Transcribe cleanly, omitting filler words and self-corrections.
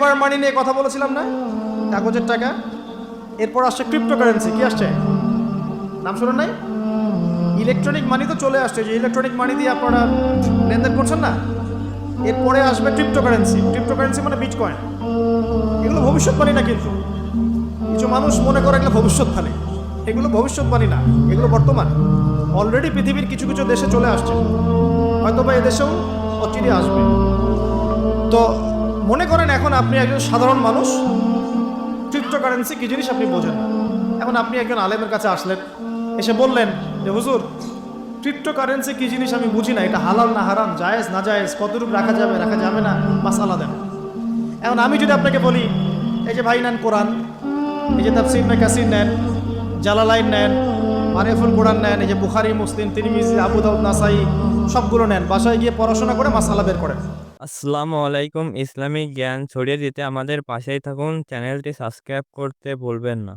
Paper মানি নিয়ে কথা বলেছিলাম না, কাগজের টাকা। এরপর আসছে ক্রিপ্টোকারেন্সি। কি আসছে? নাম শুনেন নাই? ইলেকট্রনিক মানি তো চলে আসছে, যে ইলেকট্রনিক মানি দিয়ে আপনারা লেনদেন করছেন না। এরপরে আসবে ক্রিপ্টোকারেন্সি। ক্রিপ্টোকারেন্সি মানে বিটকয়েন। এগুলো ভবিষ্যৎবাণী না, কিন্তু কিছু মানুষ মনে করে এগুলো ভবিষ্যৎবাণী। এগুলো ভবিষ্যৎবাণী না, এগুলো বর্তমান। অলরেডি পৃথিবীর কিছু কিছু দেশে চলে আসছে, হয়তো বা এদেশেও অচিরে আসবে। তো মনে করেন এখন আপনি একজন সাধারণ মানুষ, ক্রিপ্টোকারেন্সি কি জিনিস আপনি বোঝেন না। এখন আপনি একজন আলেমের কাছে আসলেন, এসে বললেন যে হুজুর, ক্রিপ্টোকারেন্সি কি জিনিস আমি বুঝি না, এটা হালাল না হারাম, জায়েজ না জায়েজ, কতটুকু রাখা যাবে রাখা যাবে না, মাসালা দেন। এখন আমি যদি আপনাকে বলি, এই যে ভাই নেন কোরআন, এই যে তাফসীর ইবনে কাসির নেন, জালালাইন নেন, মারিফুল কোরআন নেন, এই যে বুখারী, মুসলিম, তিরমিজি, আবু দাউদ, নাসাই, সবগুলো নেন, বাসায় গিয়ে পড়াশোনা করে মাসালা বের করেন। আসসালামু আলাইকুম। ইসলামিক জ্ঞান ছড়িয়ে দিতে আমাদের পাশেই থাকুন। চ্যানেলটি সাবস্ক্রাইব করতে ভুলবেন না।